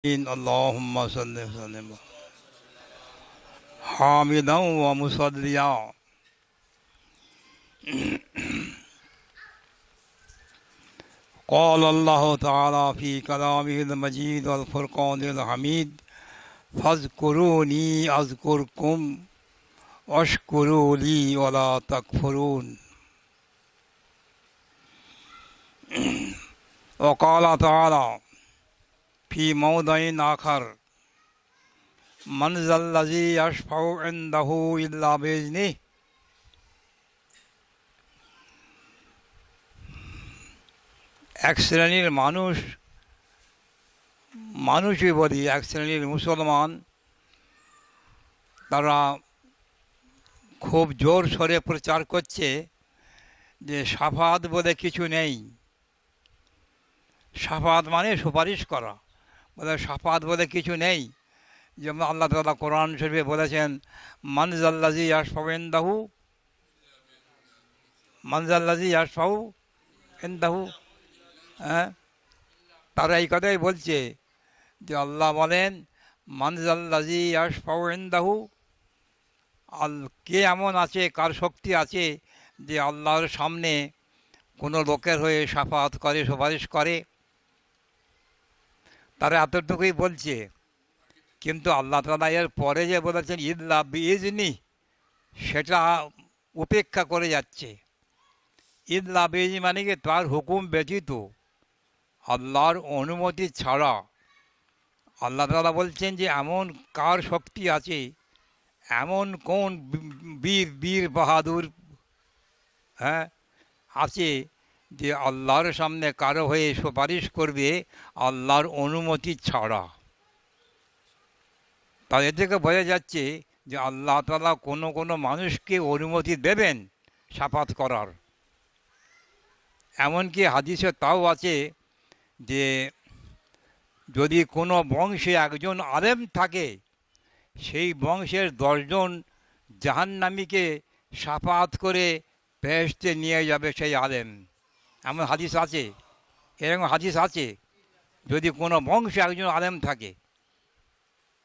اللهم صل وسلم حامدا ومصليا. قال الله تعالى في كلامه المجيد والفرقان الحميد: فاذكروني أذكركم واشكروا لي ولا تكفرون. وقال تعالى في موضع آخر: من ذا الذي يشفع عنده إلا بإذنه. এক শ্রেণীর মানুষই বলি, এক শ্রেণীর মুসলমান, তারা খুব জোর সরে প্রচার করছে যে শাফাত বলে কিছু নেই। শাফাত মানে সুপারিশ করা, বলে শাফাত বলে কিছু নেই। যেমন আল্লাহ তাআলা কোরআন শরীফে বলেছেন, মান যাল্লাযী ইয়াশফাউ ইনদাহু, মান যাল্লাযী ইয়াশফাউ ইনদাহু। হ্যাঁ, তারা এই কথাই বলছে যে আল্লাহ বলেন মান যাল্লাযী ইয়াশফাউ ইনদাহু, কে এমন আছে, কার শক্তি আছে যে আল্লাহর সামনে কোনো লোকের হয়ে শাফাত করে, সুপারিশ করে। তারা এতটুকুই বলছে, কিন্তু আল্লাহ তাআলা এর পরে যে বলেছেন ইল্লা বিইজনি, সেটা উপেক্ষা করে যাচ্ছে। ইল্লা বিইজনি মানে কি, তার হুকুম ব্যতীত, আল্লাহর অনুমতি ছাড়া। আল্লাহ তাআলা বলছেন যে এমন কার শক্তি আছে, এমন কোন বীর বীর বাহাদুর হ্যাঁ আছে যে আল্লাহর সামনে কারো হয়ে সুপারিশ করবে আল্লাহর অনুমতি ছাড়া। তাই এ থেকে বোঝা যাচ্ছে যে আল্লাহ তাআলা কোনো কোনো মানুষকে অনুমতি দেবেন শাফাত করার। এমনকি হাদিসে তাও আছে যে যদি কোনো বংশে একজন আলেম থাকে, সেই বংশের 10 জন জাহান্নামীকে শাফাত করে বেহেশতে নিয়ে যাবে সেই আলেম। এমন হাদিস আছে, এরকম হাদিস আছে। যদি কোনো বংশে একজন আলেম থাকে,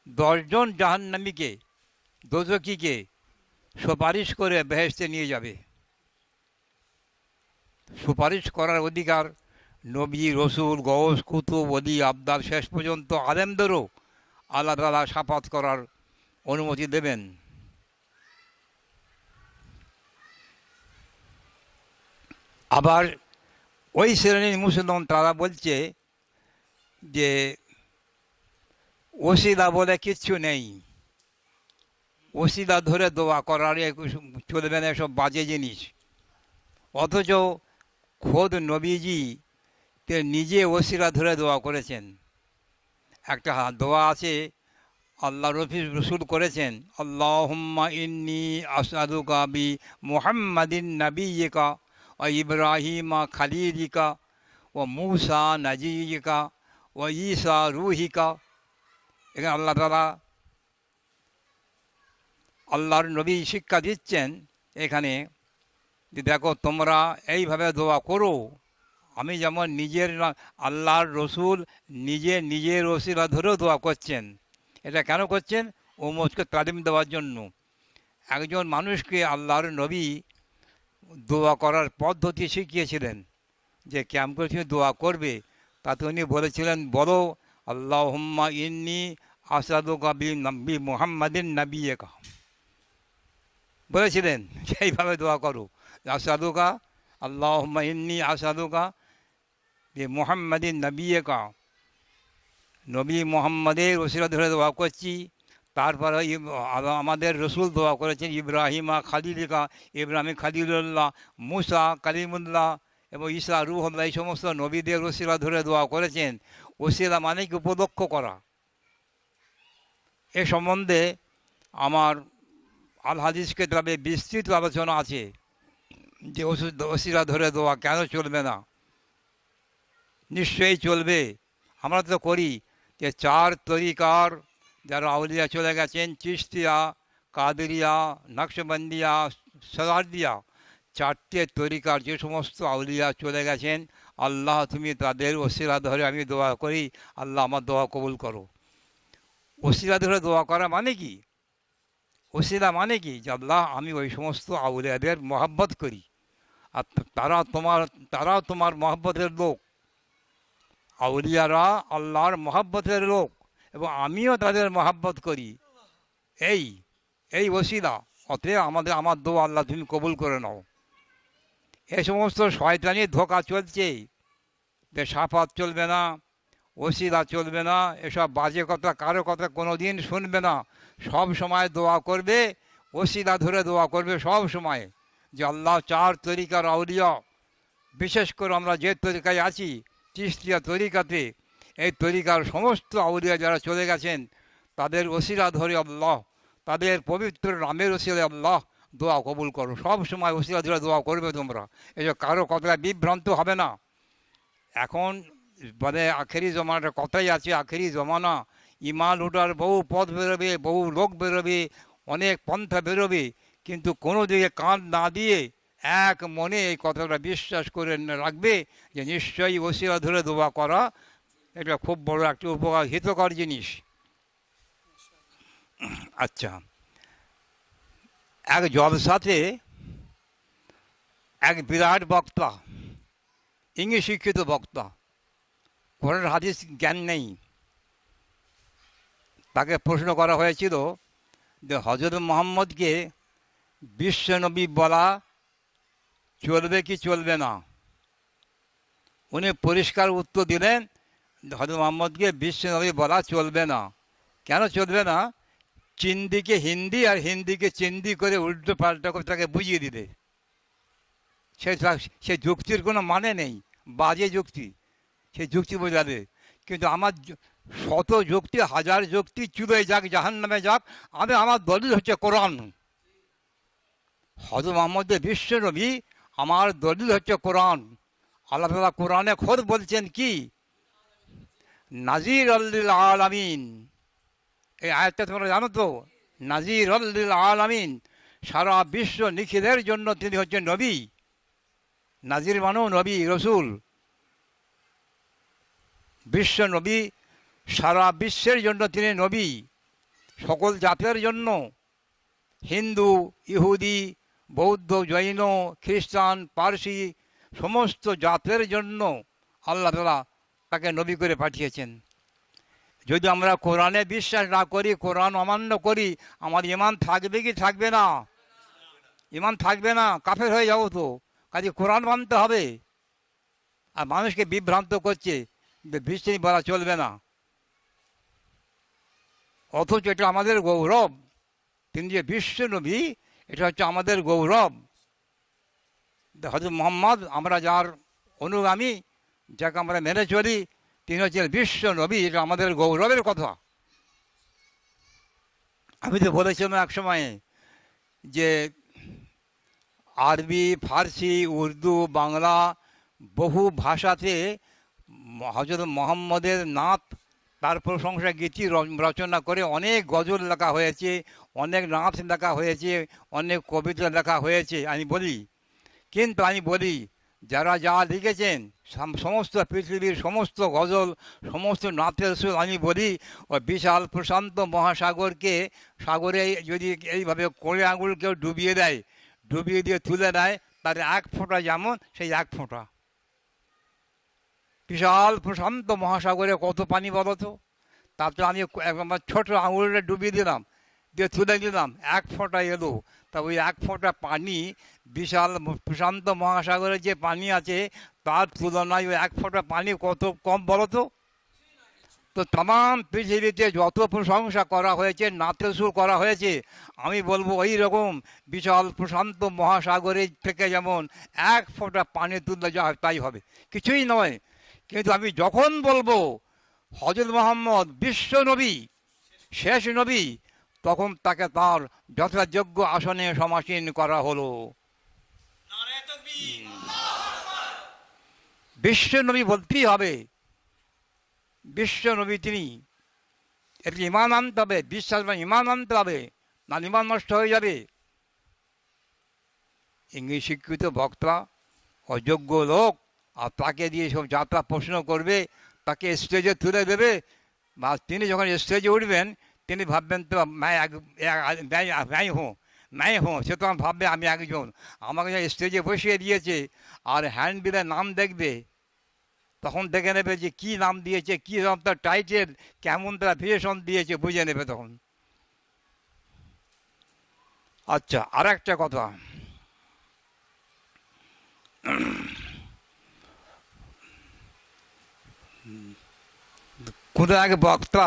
10 জন জাহান্নামীকে, দোজখীকে সুপারিশ করে বেহেশতে নিয়ে যাবে। সুপারিশ করার অধিকার নবী, রসুল, গৌস, কুতুব, ওলি, আবদার, শেষ পর্যন্ত আলেমদেরও আল্লাহ তাআলা শাফাত করার অনুমতি দেবেন। আবার ওই শ্রেণীর মুসলমান তারা বলছে যে ওসিলা বলে কিচ্ছু নেই, ওসিলা ধরে দোয়া করার চলবে না, এসব বাজে জিনিস। অথচ খোদ নবীজি নিজে ওসিলা ধরে দোয়া করেছেন। একটা দোয়া আছে, আল্লাহ রসুল করেছেন, আল্লাহুম্মা ইন্নী আসআলুকা বি মুহাম্মাদিন নাবিয়্যিকা ওয়া ইব্রাহিমা খালিলিকা ও মূসা নাজিয়্যিকা ও ঈসা রূহিকা। এখানে আল্লাহ তাআলা আল্লাহর নবী শিক্ষা দিচ্ছেন এখানে যে দেখো, তোমরা এইভাবে দোয়া করো। আমি যেমন নিজের, আল্লাহর রসুল নিজের ওসিলা ধরেও দোয়া করছেন। এটা কেন করছেন? উম্মতকে তালিম দেওয়ার জন্য। একজন মানুষকে আল্লাহর নবী দোয়া করার পদ্ধতি শিখিয়েছিলেন, যে কেমন করে তুমি দোয়া করবে। তাতে উনি বলেছিলেন, বলো আল্লাহুম্মা ইন্নী আসআলুকা বি মুহাম্মাদিন নাবিয়্যিকা, বলেছিলেন সেইভাবে দোয়া করো। আসআলুকা, আল্লাহুম্মা ইন্নী আসআলুকা বি মুহাম্মাদিন নাবিয়্যিকা, নবী মুহাম্মাদের ওসিলা ধরে দোয়া করছি। তারপরে আমাদের রসুল দোয়া করেছেন ইব্রাহিমা খালিলিকা, ইব্রাহিম খালিলুল্লাহ, মুসা কালিমুল্লাহ এবং ঈসা রূহুল্লাহ, এই সমস্ত নবীদের ওসিলা ধরে দোয়া করেছেন। ওসিলা মানে কি? উপলক্ষ করা। এ সম্বন্ধে আমার আল হাদিস কিতাবে বিস্তৃত আলোচনা আছে যে ওসিলা ধরে দোয়া কেন চলবে না। নিশ্চয়ই চলবে। আমরা তো করি যে 4 তরিকার যারা আউলিয়া চলে গেছেন, চিশতিয়া, কাদেরিয়া, নকশবন্দিয়া, সরারদিয়া, 4টে তরিকার যে সমস্ত আউলিয়া চলে গেছেন, আল্লাহ তুমি তাদের ওসিলা ধরে আমি দোয়া করি, আল্লাহ আমার দোয়া কবুল করো। ওসিলা ধরে দোয়া করা মানে কি? ওসিলা মানে কি? যে আল্লাহ আমি ওই সমস্ত আউলিয়াদের মহাব্বত করি, আর তারা তোমার, তারাও তোমার মহাব্বতের লোক। আউলিয়ারা আল্লাহর মহাব্বতের লোক এবং আমিও তাদের মহাব্বত করি। এই এই ওসিলা, অতএব আমার দোয়া আল্লাহ তুমি কবুল করে নাও। এ সমস্ত শয়তানি ধোঁকা চলছে, যে সাফাত চলবে না, ওসিলা চলবে না, এসব বাজে কথা কারো কথা কোনো দিন শুনবে না। সব সময় দোয়া করবে, ওসিলা ধরে দোয়া করবে সব সময়, যে আল্লাহ চার তরিকার আউলিয়া, বিশেষ করে আমরা যে তরিকায় আছি চিশতিয়া তরিকাতে, এই তরিকার সমস্ত আউলিয়া যারা চলে গেছেন তাদের ওসিলা ধরে আল্লাহ, তাদের পবিত্র নামের ওসিলায় আল্লাহ দোয়া কবুল করো। সব সময় ওসিলা ধরে দোয়া করবে তোমরা, এসব কারো কথায় বিভ্রান্ত হবে না। এখন মানে আখেরি জমানার কথাই আছে, আখেরি জমানা, ইমান ওঠার বহু পথ বেরোবে, বহু লোক বেরোবে, অনেক পন্থা বেরোবে, কিন্তু কোনো দিকে কান না দিয়ে এক মনে এই কথাটা বিশ্বাস করে রাখবে যে নিশ্চয়ই ওসিলা ধরে দোয়া করা এটা খুব বড় একটা উপকার, হিতকর জিনিস। আচ্ছা, এক জলসাতে এক বিরাট বক্তা, ইংরেজি শিক্ষিত বক্তা, কোরআন হাদিস জ্ঞান নেই, তাকে প্রশ্ন করা হয়েছিল যে হজরত মোহাম্মদকে বিশ্বনবী বলা চলবে কি চলবে না। উনি পরিষ্কার উত্তর দিলেন হজরত মোহাম্মদকে বিশ্বনবী বলা চলবে না। কেন চলবে না? চিন্দিকে হিন্দি আর হিন্দিকে চিন্দি করে উল্টো পাল্টা করে তাকে বুঝিয়ে দিতে, সে যুক্তির কোনো মানে নেই, বাজে যুক্তি, সে যুক্তি বোঝাবে। কিন্তু আমার শত যুক্তি, হাজার যুক্তি চুলোয় যাক, জাহান্নামে যাক, আমার দলিল হচ্ছে কোরআন। হযরত মুহাম্মদ বিশ্বনবী, আমার দলিল হচ্ছে কোরআন। আল্লাহ তাআলা কোরআনে খোদ বলছেন কি, নাজির লিল আলামিন। এই আয়াতটা তোমরা জানো তো, নাজির লিল আলামিন, সারা বিশ্ব নিখিলের জন্য তিনি হচ্ছেন নবী। নাজির মানেও নবী, রসুল। বিশ্ব নবী, সারা বিশ্বের জন্য তিনি নবী, সকল জাতের জন্য, হিন্দু, ইহুদি, বৌদ্ধ, জৈন, খ্রিস্টান, পারসি, সমস্ত জাতের জন্য আল্লাহ তাআলা তাকে নবী করে পাঠিয়েছেন। যদি আমরা কোরআনে বিশ্বাস না করি, কোরআন অমান্য করি, আমার ইমান থাকবে কি থাকবে না? ইমান থাকবে না, কাফের হয়ে যাবো তো। কাজে কোরআন মানতে হবে। আর মানুষকে বিভ্রান্ত করছে যে বৃষ্টি বলা চলবে না, অথচ এটা আমাদের গৌরব। তিনি যে বিশ্ব নবী, এটা হচ্ছে আমাদের গৌরব। হযরত মুহাম্মদ, আমরা যার অনুগামী, যাকে আমরা মেনে চলি, তিনি হচ্ছেন বিশ্ব নবী, এটা আমাদের গৌরবের কথা। আমি তো বলেছিলাম এক সময়ে যে আরবি, ফার্সি, উর্দু, বাংলা বহু ভাষাতে হযরত মুহাম্মদের নাত, তার প্রশংসা গীতি রচনা করে অনেক গজল লেখা হয়েছে, অনেক নাচ লেখা হয়েছে, অনেক কবিতা লেখা হয়েছে। কিন্তু আমি বলি, যারা যা লিখেছেন, সমস্ত পৃথিবীর সমস্ত গজল, সমস্ত নাচের সুর, আমি বলি ওই বিশাল প্রশান্ত মহাসাগরকে, সাগরে যদি এইভাবে কোড়ে আঙুল কেউ ডুবিয়ে দেয়, ডুবিয়ে দিয়ে তুলে নেয়, তার এক ফোঁটা যেমন সেই এক ফোঁটা। বিশাল প্রশান্ত মহাসাগরে কত পানি বলো তো? তাতে আমি আমার ছোট আঙুলটা ডুবিয়ে দিলাম, দিয়ে তুলে দিলাম, এক ফোঁটা এলো। তা ওই এক ফোঁটা পানি বিশাল প্রশান্ত মহাসাগরে যে পানি আছে তার তুলনায় ওই এক ফোঁটা পানি কত কম বলো তো? তো তাম পৃথিবীতে যত প্রশংসা করা হয়েছে, নাচের সুর করা হয়েছে, আমি বলবো ওই রকম বিশাল প্রশান্ত মহাসাগরে থেকে যেমন এক ফোঁটা পানি তুললে যা হয় তাই হবে, কিছুই নয়। কিন্তু আমি যখন বলবো হযরত মুহাম্মদ বিশ্ব নবী, শেষ নবী, তখন তাকে তার যথাযোগ্য আসনে সমাসীন করা হলো। বিশ্ব নবী বলতেই হবে, বিশ্ব নবী তিনি। এটি ইমান আনতে হবে, বিশ্বাস বা ইমান আনতে হবে, না ইমান নষ্ট হয়ে যাবে। ইংরেজি শিক্ষিত বক্তা, অযোগ্য লোক আর তাকে দিয়ে সব যাত্রা প্রশ্ন করবে, তাকে স্টেজে তুলে দেবে, বা তিনি যখন স্টেজে উঠবেন তিনি ভাববেন তো ম্যাই হুঁ, ম্যাই হুঁ, সে তখন ভাববে আমি একজন, আমাকে যখন স্টেজে বসিয়ে দিয়েছে আর হ্যান্ডবিলে নাম দেখবে, তখন দেখে নেবে যে কী নাম দিয়েছে, কী নাম তার টাইটেল, কেমন তারা ভেরিয়েশন দিয়েছে, বুঝে নেবে তখন। আচ্ছা, আর একটা কথা, কোন এক বক্তা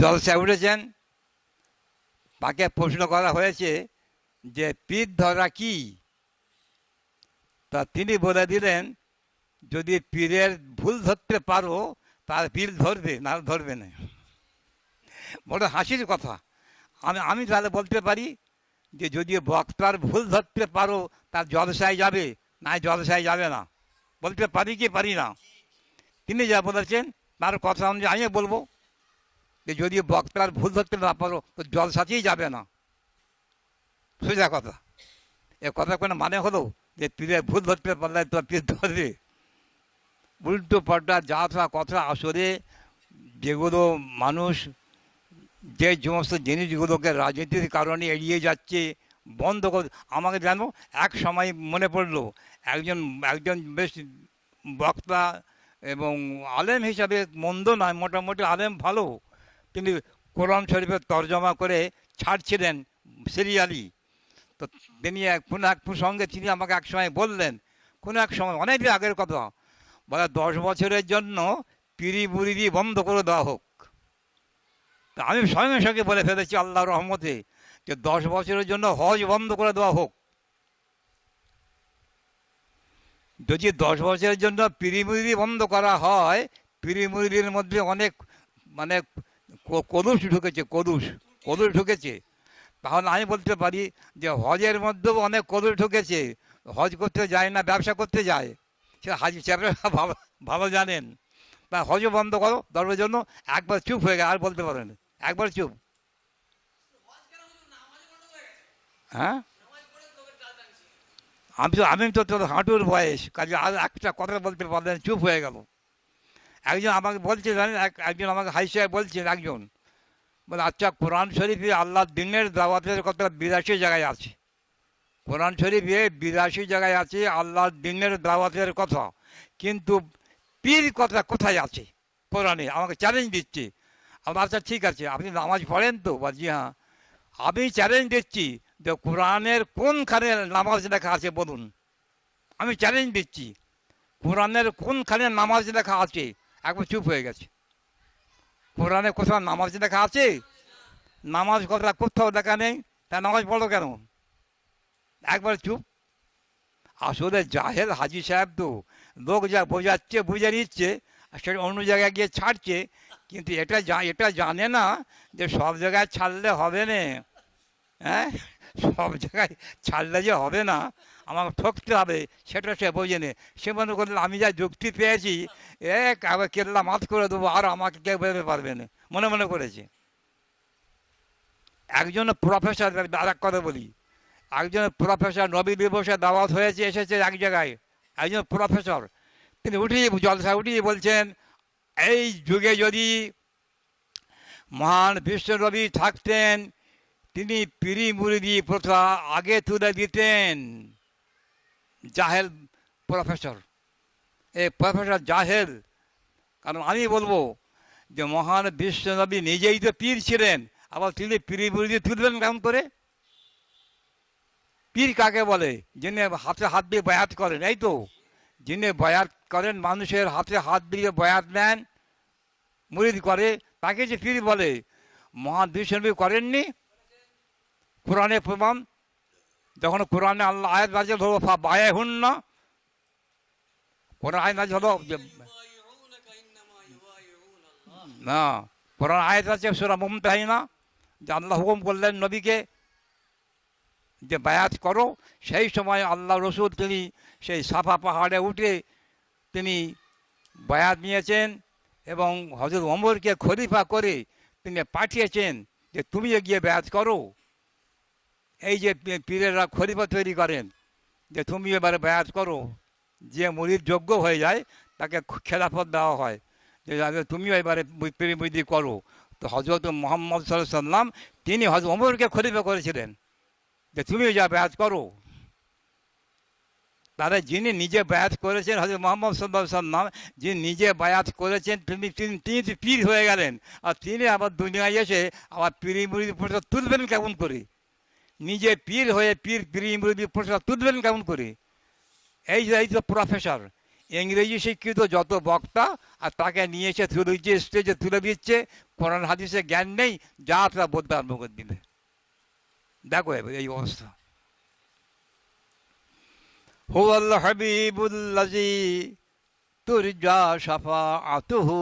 জলসায় উঠেছেন, তাকে প্রশ্ন করা হয়েছে যে পীর ধরা কি, তা তিনি বলে দিলেন যদি পীরের ভুল ধরতে পারো তার পীর ধরবে, না ধরবে না। বড় হাসির কথা। আমি তাহলে বলতে পারি যে যদি বক্তার ভুল ধরতে পারো তার জলসায় যাবে, না জলসায় যাবে না, বলতে পারি কি পারি না? তিনি যা বলেছেন তার কথা অনুযায়ী আমি বলবো যে যদি বক্তার ভুল ধরতে না পারো তো জলসাতেই যাবে না, সোজা কথা। এ কথা কোনো মানে হলো যে পীরের ভুল ধরতে পারলে তো পীর ধরবে? উল্টো পাল্টা যা তা কথা। আসলে যেগুলো মানুষ যে সমস্ত জিনিসগুলোকে রাজনীতির কারণে এড়িয়ে যাচ্ছে, বন্ধ করে। আমাকে জানো, এক সময় মনে পড়লো একজন একজন বেশ বক্তা এবং আলেম হিসাবে মন্দ নয়, মোটামুটি আলেম ভালো, তিনি কোরআন শরীফের তর্জমা করে ছাড়ছিলেন সিরিয়ালি। তো তিনি কোনো এক প্রসঙ্গে তিনি আমাকে এক সময় বললেন, কোনো এক সময় অনেক দিন আগের কথা, বলে 10 বছরের জন্য পিড়ি বুড়ি বন্ধ করে দেওয়া হোক। তা আমি সঙ্গে সঙ্গে বলে ফেলেছি আল্লাহর রহমতে যে 10 বছরের জন্য হজ বন্ধ করে দেওয়া হোক। যদি 10 বছরের জন্য পিড়ি মুড়ি বন্ধ করা হয়, পিড়ি মুড়ির মধ্যে অনেক মানে কলুষ ঢুকেছে, কলুষ ঢুকেছে, তাহলে আমি বলতে পারি যে হজের মধ্যেও অনেক কলুষ ঢুকেছে। হজ করতে যায় না, ব্যবসা করতে যায়, সে হাজি সাহেবরা ভালো ভালো জানেন। তা হজও বন্ধ করো 10 বছরের জন্য। একবার চুপ হয়ে গেল, আর বলতে পারেন, একবার চুপ। হ্যাঁ, আমি তো তোর হাঁটুর বয়স, কাজে আর একটা কথা বলতে পারলেন, চুপ হয়ে গেল। একজন আমাকে বলছে জানেন, একজন আমাকে হাই সাহেব বলছেন একজন, বলে আচ্ছা কোরআন শরীফে আল্লাহর দিনের দাওয়াতের কথা 82 জায়গায় আছে, কোরআন শরীফে 82 জায়গায় আছে আল্লাহর দিনের দাওয়াতের কথা, কিন্তু পীর কথা কোথায় আছে কোরআনে? আমাকে চ্যালেঞ্জ দিচ্ছে। আচ্ছা ঠিক আছে, আপনি নামাজ পড়েন তো? বলছি হ্যাঁ। আমি চ্যালেঞ্জ দিচ্ছি যে কোরআনের কোনখানে নামাজ লেখা আছে বলুন, আমি চ্যালেঞ্জ দিচ্ছি, কোরআনের কোনখানে নামাজ লেখা আছে? একবার চুপ হয়ে গেছে। কোরআনে কোথাও নামাজ লেখা আছে? নামাজ কথা কোথাও লেখা নেই, তা নামাজ পড়ো কেন? একবার চুপ। আসলে জাহেল হাজি সাহেব তো, লোক যা বোঝাচ্ছে বুঝে নিচ্ছে, সেটা অন্য জায়গায় গিয়ে ছাড়ছে, কিন্তু এটা জানে না যে সব জায়গায় ছাড়লে হবে না। হ্যাঁ, সব জায়গায় ছাড়লে যে হবে না, আমাকে ঠকতে হবে, সেটা সে বোঝে নে। সে মনে করলে আমি যা যুক্তি পেয়েছি আবার কেল্লা মাত করে দেবো, আর আমাকে কেউ বেরোতে পারবে না, মনে মনে করেছে। একজন প্রফেসর, আর এক কথা বলি, একজন প্রফেসর নবী দিবসে দাওয়াত হয়েছে, এসেছে এক জায়গায়, একজন প্রফেসর, তিনি উঠিয়ে জলসা উঠিয়ে বলছেন এই যুগে যদি মহান বিশ্বনবী থাকতেন তিনি পিড়ি মুড়ি প্রথা আগে তুলে দিতেন। জাহেল প্রফেসর, এই প্রফেসর জাহেল। কারণ আমি বলবো যে মহান বিশ্বনবী নিজেই তো পীর ছিলেন, আবার তিনি পিড়ি মুড়ি তুলবেন কেমন করে? পীর কাকে বলে? যিনি হাতে হাত দিয়ে বয়াত করেন, এই তো, যিনি বয়াত করেন, মানুষের হাতে হাত দিয়ে বয়াত নেন, মুরিদ করে, তাকে যে পীর বলে। মহান বিশ্বনবী করেননি? কোরআনে প্রমাণ, যখন কোরআনে আল্লাহ আয়াত নাযিল হলো বায়াহুন না, কোরআন আয়াত নাযিল হলো না, কোরআন আয়াত আছে সূরা মুমতাহিনা, যে আল্লাহ হুকুম করলেন নবীকে যে বায়াত করো। সেই সময় আল্লাহ রসুল তিনি সেই সাফা পাহাড়ে উঠে তিনি বায়াত নিয়েছেন এবং হযরত ওমরকে খলিফা করে তিনি পাঠিয়েছেন যে তুমি গিয়ে বায়াত করো। এই যে পীরেরা খলিফা তৈরি করেন, যে তুমি এবারে বায়াত করো, যে মুরিদ যোগ্য হয়ে যায় তাকে খেলাফত দেওয়া হয়, যে তুমিও এবারে পীর করো। তো হজরত মোহাম্মদ সাল্লাল্লাহু আলাইহি সাল্লাম তিনি হজরত ওমরকে খলিফা করেছিলেন যে তুমিও যা বায়াত করো। তাহলে যিনি নিজে বায়াত করেছেন হজরত মোহাম্মদ সাল্লাল্লাহু আলাইহি সাল্লাম, যিনি নিজে বায়াত করেছেন তিনি তিনি তিনি তো পীর হয়ে গেলেন, আর তিনি আবার দুনিয়ায় এসে আবার পীর মুরিদ প্রসাদ তুলবেন কেমন করে? নিজে পীর হয়ে পীর মুরিদ প্রসাদ তুলবেন কেমন করে? এই তো প্রফেসর, ইংরেজি শিক্ষিত যত বক্তা, আর তাকে নিয়ে এসে তুলে দিচ্ছে, স্টেজে তুলে দিচ্ছে, কোরআন হাদিসে জ্ঞান নেই, যা তা বলতে আরম্ভ করে দিলে। দেখো এই অবস্থা। হুয়াল হাবিবুল্লাযী তুরজা শাফাআতুহু।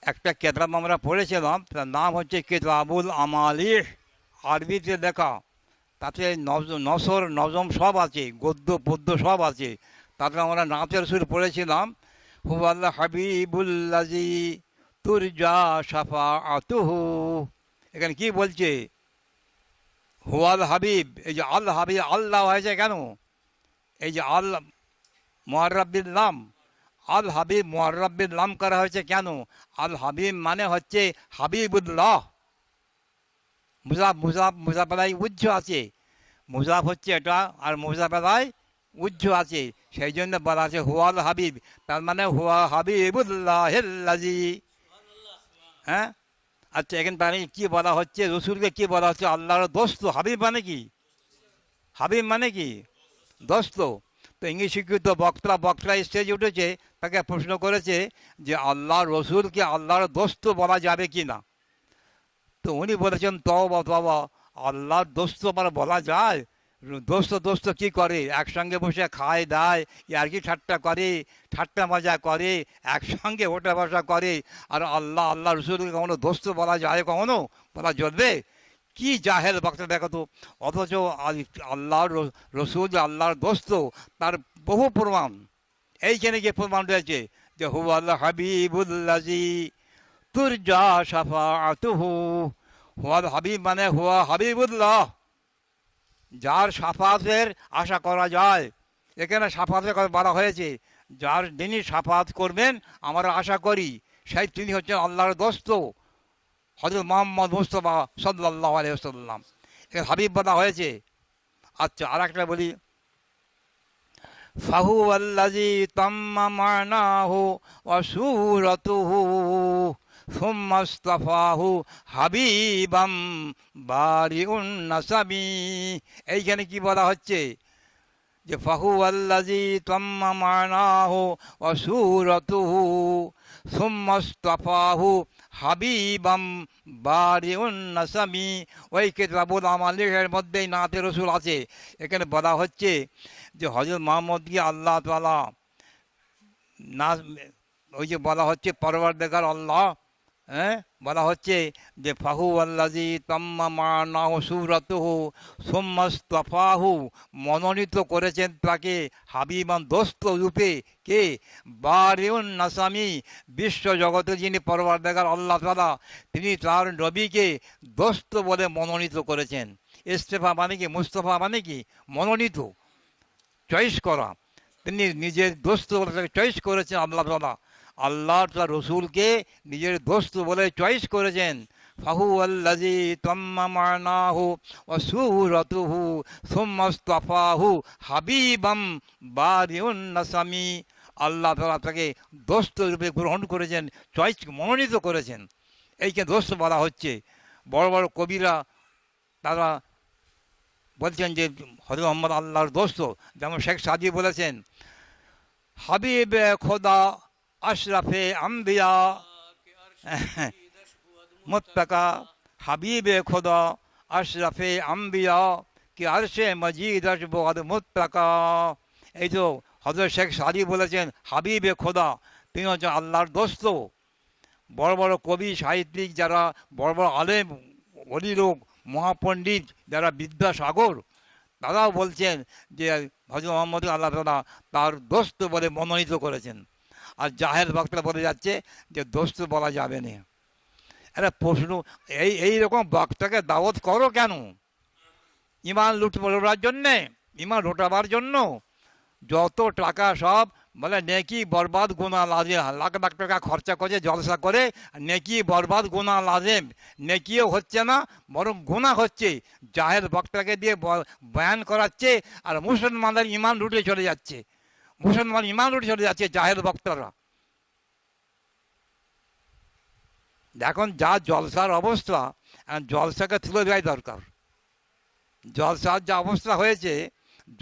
একটা কেতাব আমরা পড়েছিলাম, তার নাম হচ্ছে কিতাবুল আমালিহ, আরবিতে লেখা। তাতে নসর নজম সব আছে, গদ্য পদ্য সব আছে। তাতে আমরা নাচের সুর পড়েছিলাম, হুয়াল হাবিবুল্লাযী তুরজা শাফাআতুহু। এখানে কি বলছে? হুয়াল হাবিব, এই যে আল হাবিব, আল্লাহ হয়েছে কেন? এই যে আল মুআররাবিল নাম, আল হাবিব মুআররাবিল নাম করা হয়েছে কেন? আল হাবিব মানে হচ্ছে হাবিবুল্লাহ। মুজাফেলায় উজ্জ আছে, মুজাফ হচ্ছে এটা, আর মুজাফেলায় উজ্জ আছে, সেই জন্য বলা আছে হুয়াল হাবিব, তার মানে হুয়া হাবিবুল্লাহিল্লাযী। হ্যাঁ, আচ্ছা, এখানে তাহলে কী বলা হচ্ছে? রসুলকে কী বলা হচ্ছে? আল্লাহর দোস্ত। হাবিব মানে কি? হাবিব মানে কি? দোস্ত। তো ইংলিশ শিক্ষিত বক্তরা স্টেজে উঠেছে, তাকে প্রশ্ন করেছে যে আল্লাহর রসুলকে আল্লাহর দোস্ত বলা যাবে কি না? তো উনি বলেছেন তওবা, আল্লাহর দোস্ত আবার বলা যায়? দোস্ত কী করে? একসঙ্গে বসে খায় দায়, ইয়ার্কি ঠাট্টা করে, ঠাট্টা মজা করে, একসঙ্গে ওঠা বসা করে, আর আল্লাহ রসুলকে কখনো দোস্ত বলা যায়? কখনো বলা চলবে? কি জাহেল বক্তা দেখো তো। অথচ আল্লাহর রসুল যে আল্লাহর দোস্ত, তার বহু প্রমাণ এইখানে গিয়ে প্রমাণ রয়েছে যে হুয়াল হাবিবুল্লাযী তুরজা শাফাআতুহু। হুয়াল হাবিব মানে হুয়া হাবিবুল্লাহ, যার সাফাতের আশা করা যায়। এখানে সাফাতের কথা বলা হয়েছে, যার যিনি সাফাত করবেন আমরা আশা করি, সেই তিনি হচ্ছেন আল্লাহর দোস্ত, হযরত মুহাম্মদ মুস্তাফা সাল্লাল্লাহু আলাইহি ওয়াসাল্লাম। এখানে হাবিব বলা হয়েছে। আচ্ছা, আর একটা বলি, ফাহুয়াল্লাযী তাম্মা মানাহু ওয়া সূরাতুহু সুম্মা ইসতাফাহু হাবিবাম বারিউন নাসাবি। এইখানে কি বলা হচ্ছে? যে ফাহুয়াল্লাযী তাম্মা মানাহু ওয়া সূরাতুহু সুম্মা ইসতাফাহু হাবিবাম বারিউন নাসাবি। ওই কিতাবুল আমালিহের মধ্যেই নাতে রসুল আছে। এখানে বলা হচ্ছে যে হযরত মুহাম্মদকে আল্লাহ তাআলা না, ওই যে বলা হচ্ছে পরওয়ারদিগার আল্লাহ, হ্যাঁ, বলা হচ্ছে যে ফাহুয়াল্লাযী তাম্মা মানাহু সূরাতুহু সুম্মা ইসতাফাহু, মনোনীত করেছেন তাকে হাবিবান দোস্ত রূপে। কে? বারিউন নাসামি, বিশ্ব জগতের যিনি পরওয়ারদিগার আল্লাহ তাআলা, তিনি তার নবীকে দোস্ত বলে মনোনীত করেছেন। ইস্তেফা মানে কি? মুস্তফা মানে কি? মনোনীত, চয়েস করা। তিনি নিজের দোস্ত বলে তাকে চয়েস করেছেন আল্লাহ তাআলা। আল্লাহ তার রসুলকে নিজের দোস্ত বলে চয়েস করেছেন। ফাহুয়াল্লাযী তাম্মা মানাহু ওয়া সূরাতুহু সুম্মা ইসতাফাহু হাবিবাম বারিউন নাসামি। আল্লাহ তাআলা তাকে দোস্ত রূপে গ্রহণ করেছেন, চয়েস মনোনীত করেছেন। এইকে দোস্ত বলা হচ্ছে। বড় বড় কবিরা তারা বলছেন যে হযরত মুহাম্মদ আল্লাহর দোস্ত। যেমন শেখ সাদি বলেছেন, হাবিবে খোদা আশরাফে আম্বিয়া মুত্তাকা, হাবিবে খোদা আশরাফে আম্বিয়া কি আরশে মজিদ আশবাদ মুত্তাকা। এই তো হযরত শেখ সাদি বলেছেন হাবিবে খোদা, তিনি হচ্ছেন আল্লাহর দোস্ত। বড় বড় কবি সাহিত্যিক, যারা বড় বড় আলেম অলি লোক মহাপণ্ডিত, যারা বিদ্যাসাগর, তারাও বলছেন যে হযরত মুহাম্মদ আল্লাহ তাআলা তার দোস্ত বলে মনোনীত করেছেন। আর জাহেল ভক্তরা বলে যাচ্ছে যে দোস্ত বলা যাবে না। একটা প্রশ্ন, এই রকম বক্তাকে দাওয়াত করো কেন? ইমান লুটপার জন্যে, ইমান লোটাবার জন্য যত টাকা সব বলে নেকি বরবাদ গুনাহ লাজেম, লাখ লাখ টাকা খরচা করে জলসা করে, নেকি বরবাদ গুনাহ লাজেম, নেকিও হচ্ছে না বরং গুনাহ হচ্ছে। জাহেল বক্তাকে দিয়ে বয়ান করাচ্ছে আর মুসলমানদের ইমান লুটে চলে যাচ্ছে, মুসলমান ইমান লুটে চলে যাচ্ছে জাহেল বক্তারা। এখন যা জলসার অবস্থা, জলসাকে তুলে দেওয়াই দরকার। জলসার যা অবস্থা হয়েছে,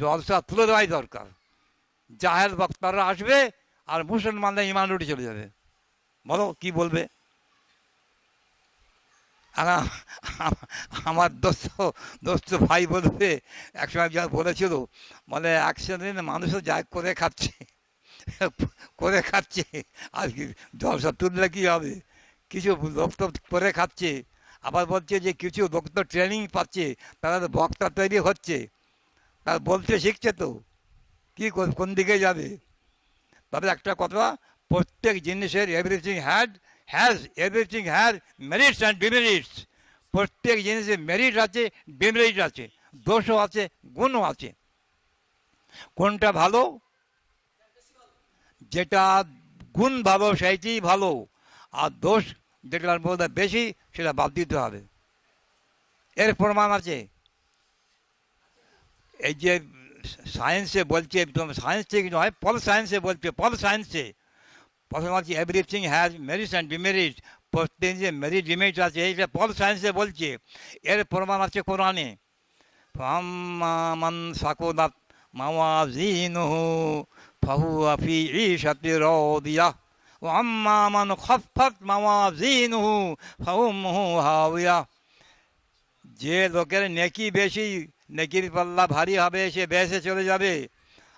জলসা তুলে দেওয়াই দরকার। জাহেল বক্তারা আসবে আর মুসলমানদের ইমান লুটে চলে যাবে। বলো কি বলবে? আর আমার দোস্ত ভাই বলবে, একসময় যা বলেছিল, বলে একদিন মানুষও যায় করে খাচ্ছে, করে খাচ্ছে, আর কি জলসা তুললে কী হবে? কিছু লোক তো করে খাচ্ছে, আবার বলছে যে কিছু লোক তো ট্রেনিং পাচ্ছে, তারা তো বক্তা তৈরি হচ্ছে, তারা বলতে শিখছে তো, কী কোন দিকে যাবে? তবে একটা কথা, প্রত্যেক জিনিসের everything has merits and demerits. প্রত্যেক জিনিসের মেরিট আছে, ডিমেরিট আছে, দোষও আছে, গুণও আছে। কোনটা ভালো? যেটা গুণ ভালো সেইটি ভালো, আর দোষ যেটার মধ্যে বেশি সেটা বাদ দিতে হবে। এর প্রমাণ আছে। এই যে সায়েন্সে বলছে, সায়েন্স থেকে নয়, পল সায়েন্সে বলছে, পল সায়েন্সে প্রথম আছে everything has merits and demerit. প্রত্যেক যে মেরিট ডিমেরিট আছে এইটা পল সায়েন্সে বলছে। এর প্রমাণ আছে কোরআনে। ফাম্মান সাকুলাত মাওয়াজিনুহু ফাহুয়া ফি ঈশাতির রাদিয়াহ ওয়া আম্মা মান খাফফাত মাওয়াজিনুহু ফাউম্মুহু হাওিয়াহ। যে লোকের নেকি বেশি, নেকির পাল্লা ভারী হবে, সে বেহেশতে চলে যাবে,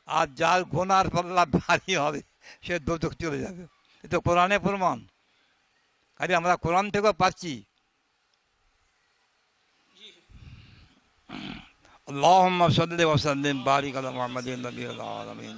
আর যার গুনার পাল্লা ভারী হবে সে দোজখ চলে যাবে। এ তো কোরআনে প্রমাণ। আরে আমরা কোরআন থেকেও পাচ্ছি। اللهم صل وسلم بارك على محمد النبي العالمين।